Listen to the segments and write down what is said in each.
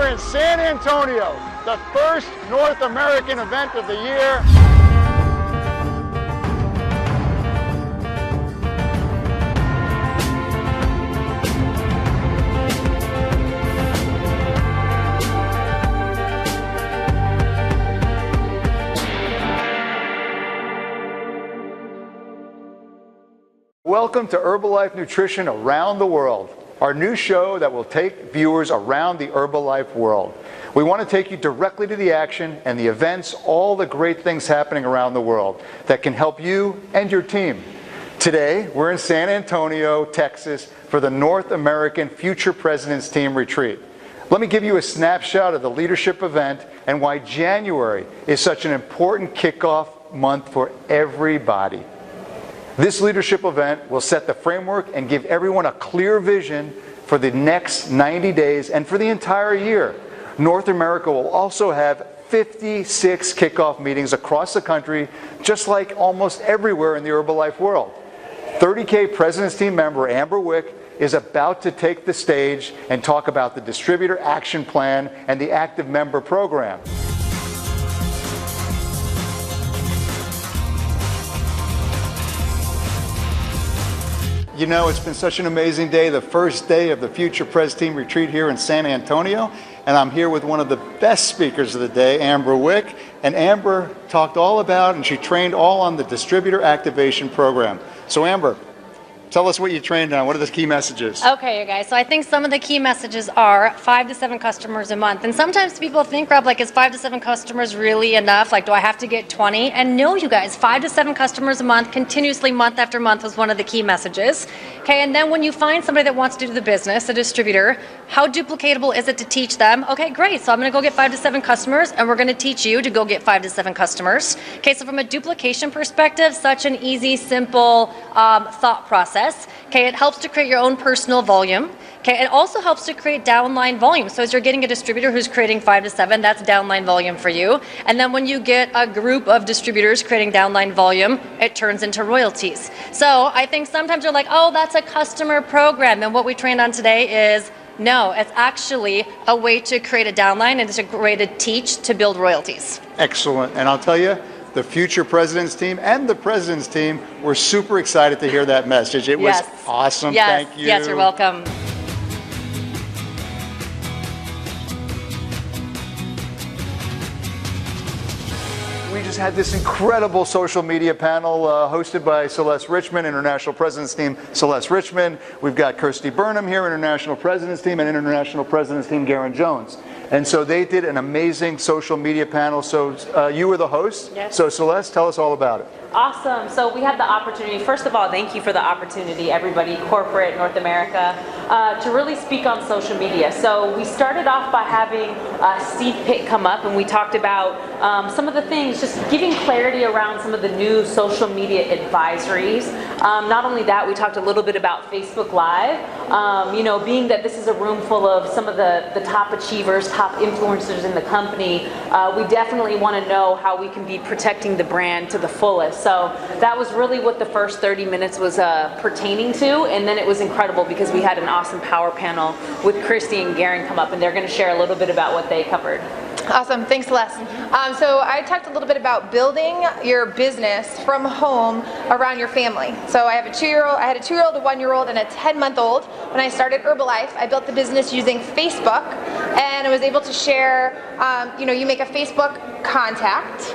here in San Antonio, the first North American event of the year. Welcome to Herbalife Nutrition Around the World, our new show that will take viewers around the Herbalife world. We want to take you directly to the action and the events, all the great things happening around the world that can help you and your team. Today, we're in San Antonio, Texas for the North American Future Presidents Team Retreat. Let me give you a snapshot of the leadership event and why January is such an important kickoff month for everybody. This leadership event will set the framework and give everyone a clear vision for the next 90 days and for the entire year. North America will also have 56 kickoff meetings across the country, just like almost everywhere in the Herbalife world. 30K President's Team member Amber Wick is about to take the stage and talk about the Distributor Action Plan and the Active Member Program. You know, it's been such an amazing day, the first day of the Future Pres Team Retreat here in San Antonio, and I'm here with one of the best speakers of the day, Amber Wick, and Amber talked all about, and she trained all on the Distributor Activation Program. So Amber, tell us what you trained on. What are the key messages? Okay, you guys. So I think some of the key messages are 5 to 7 customers a month. And sometimes people think, Rob, like, is 5 to 7 customers really enough? Like, do I have to get 20? And no, you guys, 5 to 7 customers a month, continuously month after month was one of the key messages. Okay, and then when you find somebody that wants to do the business, a distributor, how duplicatable is it to teach them? Okay, great. So I'm going to go get 5 to 7 customers, and we're going to teach you to go get 5 to 7 customers. Okay, so from a duplication perspective, such an easy, simple thought process. Okay, it helps to create your own personal volume. Okay, it also helps to create downline volume. So as you're getting a distributor who's creating 5 to 7, that's downline volume for you. And then when you get a group of distributors creating downline volume, it turns into royalties. So I think sometimes you're like, oh, that's a customer program. And what we trained on today is, no, it's actually a way to create a downline, and it's a way to teach to build royalties. Excellent. And I'll tell you, the Future Presidents Team and the President's Team were super excited to hear that message. It was awesome. Yes. Thank you. Yes, you're welcome. We just had this incredible social media panel hosted by Celeste Richmond, International President's Team, Celeste Richmond. We've got Kirsty Burnham here, International President's Team, and International President's Team, Garen Jones. And so they did an amazing social media panel. So you were the host. Yes. So Celeste, tell us all about it. Awesome. So we had the opportunity, first of all, thank you for the opportunity, everybody, corporate, North America, to really speak on social media. So we started off by having Steve Pitt come up, and we talked about some of the things, just giving clarity around some of the new social media advisories. Not only that, we talked a little bit about Facebook Live. You know, being that this is a room full of some of the top achievers, top influencers in the company, we definitely want to know how we can be protecting the brand to the fullest. So that was really what the first 30 minutes was pertaining to, and then it was incredible because we had an awesome power panel with Christy and Garen come up, and they're going to share a little bit about what they covered. Awesome, thanks Celeste. So I talked a little bit about building your business from home around your family. So I have a 2-year-old, I had a 2-year-old, a 1-year-old, and a 10-month-old. When I started Herbalife, I built the business using Facebook, and I was able to share, you know, you make a Facebook contact,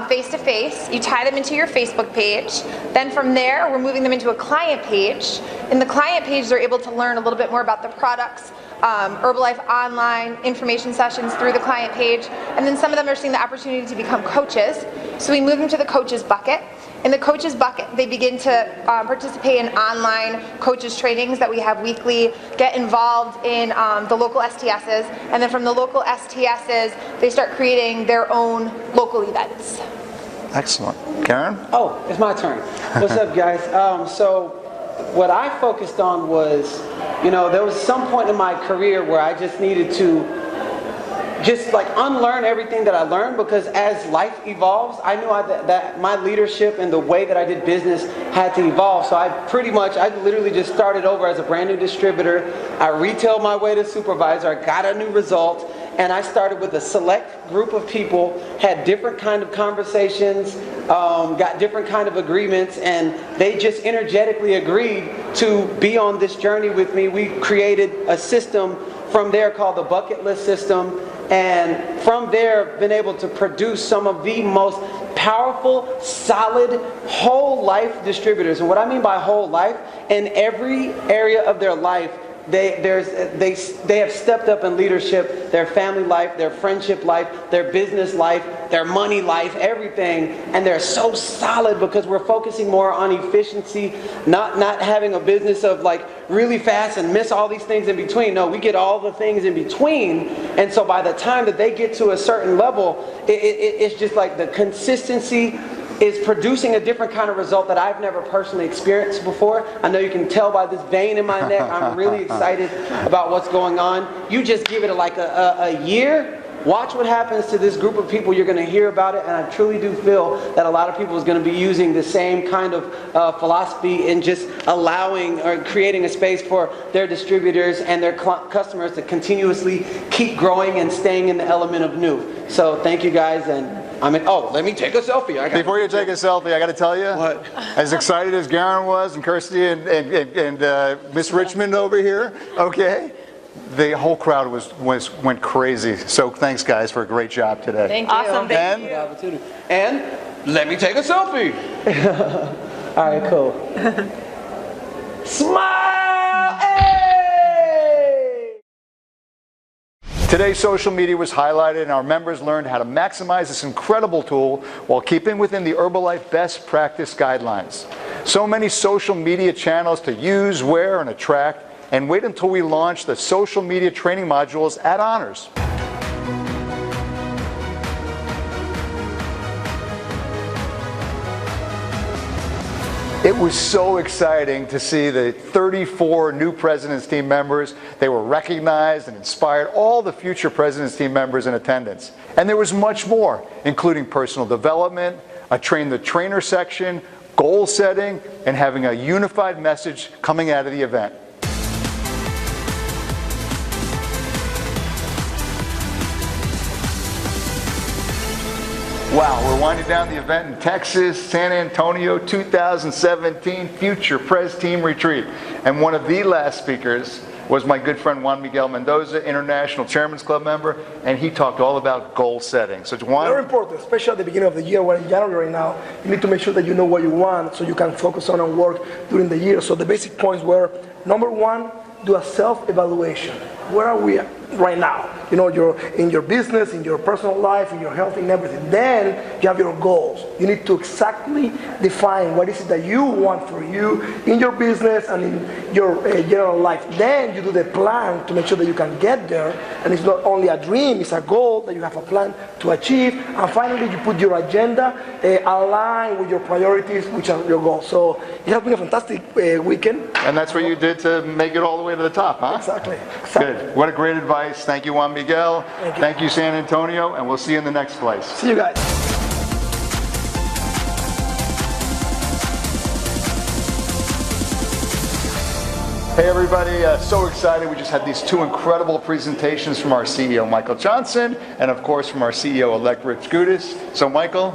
face-to-face, you tie them into your Facebook page, then from there we're moving them into a client page. In the client page they're able to learn a little bit more about the products, Herbalife online information sessions through the client page, and then some of them are seeing the opportunity to become coaches. So we move them to the coaches bucket. In the coaches bucket, they begin to participate in online coaches trainings that we have weekly, get involved in the local STSs, and then from the local STSs, they start creating their own local events. Excellent. Karen? Oh, it's my turn. What's up, guys? So what I focused on was, you know, there was some point in my career where I just needed to just like unlearn everything that I learned, because as life evolves, I knew that my leadership and the way that I did business had to evolve. So I literally just started over as a brand new distributor. I retailed my way to supervisor. I got a new result. And I started with a select group of people, had different kind of conversations, got different kind of agreements, and they just energetically agreed to be on this journey with me. We created a system from there called the bucket list system, and from there been able to produce some of the most powerful, solid, whole life distributors. And what I mean by whole life, in every area of their life, they have stepped up in leadership, their family life, their friendship life, their business life, their money life, everything. And they're so solid because we're focusing more on efficiency, not having a business of like really fast and miss all these things in between. No, we get all the things in between. And so by the time that they get to a certain level, it's just like the consistency is producing a different kind of result that I've never personally experienced before. I know you can tell by this vein in my neck. I'm really excited about what's going on. You just give it like a year, watch what happens to this group of people. You're going to hear about it, and I truly do feel that a lot of people is going to be using the same kind of philosophy and just allowing or creating a space for their distributors and their customers to continuously keep growing and staying in the element of new. So thank you guys, and let me take a selfie. Before you take a selfie, I got to tell you, what? As excited as Garen was, and Kirsty and Miss Richmond over here, okay, the whole crowd went crazy. So thanks, guys, for a great job today. Thank you. Awesome. Thank you. And let me take a selfie. All right, cool. Smile! Hey! Today's social media was highlighted, and our members learned how to maximize this incredible tool while keeping within the Herbalife best practice guidelines. So many social media channels to use, wear, and attract, and wait until we launch the social media training modules at Honors. It was so exciting to see the 34 new President's Team members. They were recognized and inspired all the future President's Team members in attendance. And there was much more, including personal development, a train the trainer section, goal setting, and having a unified message coming out of the event. Wow, we're winding down the event in Texas, San Antonio, 2017 Future Pres Team Retreat. And one of the last speakers was my good friend Juan Miguel Mendoza, International Chairman's Club member, and he talked all about goal setting. So Juan, very important, especially at the beginning of the year. We're in January right now. You need to make sure that you know what you want so you can focus on and work during the year. So the basic points were, number one, do a self-evaluation. Where are we right now? You know, you're in your business, in your personal life, in your health, in everything. Then you have your goals. You need to exactly define what is it that you want for you in your business and in your general life. Then you do the plan to make sure that you can get there. And it's not only a dream, it's a goal that you have a plan to achieve. And finally, you put your agenda aligned with your priorities, which are your goals. So it has been a fantastic weekend. And that's what you did to make it all the way to the top, huh? Exactly. Good. What a great advice. Thank you, Juan Miguel. Thank you, San Antonio. And we'll see you in the next place. See you guys. Hey everybody, so excited. We just had these two incredible presentations from our CEO, Michael Johnson, and of course from our CEO-elect, Rich Gudis. So Michael,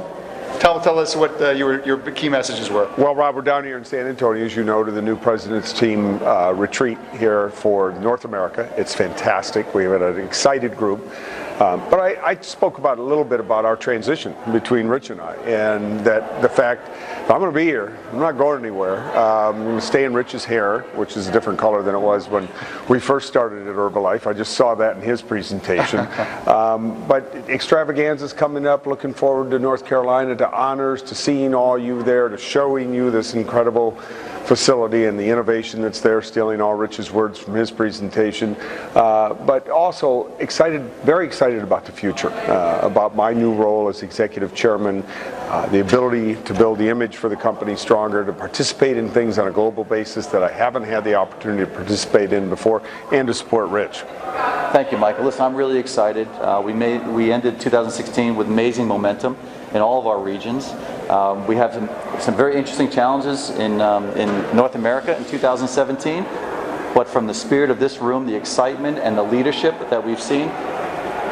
tell us what your key messages were. Well, Rob, we're down here in San Antonio, as you know, to the new President's Team retreat here for North America. It's fantastic. We have an excited group. But I spoke about a little bit about our transition between Rich and I, and that the fact if I'm going to be here, I'm not going anywhere. I'm going to stay in Rich's hair, which is a different color than it was when we first started at Herbalife. I just saw that in his presentation. But extravaganza's coming up. Looking forward to North Carolina, to Honors, to seeing all you there, to showing you this incredible facility and the innovation that's there, stealing all Rich's words from his presentation, but also very excited about the future, about my new role as executive chairman, the ability to build the image for the company stronger, to participate in things on a global basis that I haven't had the opportunity to participate in before, and to support Rich. Thank you, Michael. Listen, I'm really excited. We ended 2016 with amazing momentum in all of our regions. We have some very interesting challenges in North America in 2017, but from the spirit of this room, the excitement and the leadership that we've seen,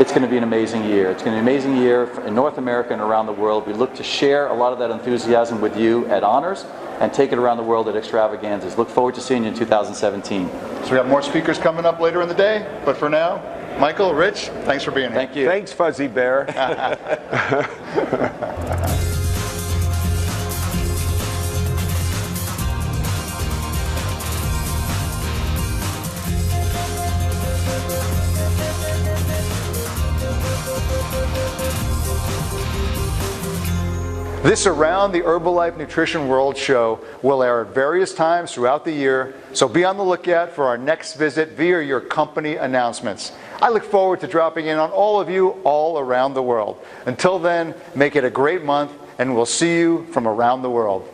it's going to be an amazing year. It's going to be an amazing year in North America and around the world. We look to share a lot of that enthusiasm with you at Honors and take it around the world at Extravaganzas. Look forward to seeing you in 2017. So we have more speakers coming up later in the day, but for now, Michael, Rich, thanks for being here. Thank you. Thanks, Fuzzy Bear. This Around the Herbalife Nutrition World show will air at various times throughout the year, so be on the lookout for our next visit via your company announcements. I look forward to dropping in on all of you all around the world. Until then, make it a great month, and we'll see you from around the world.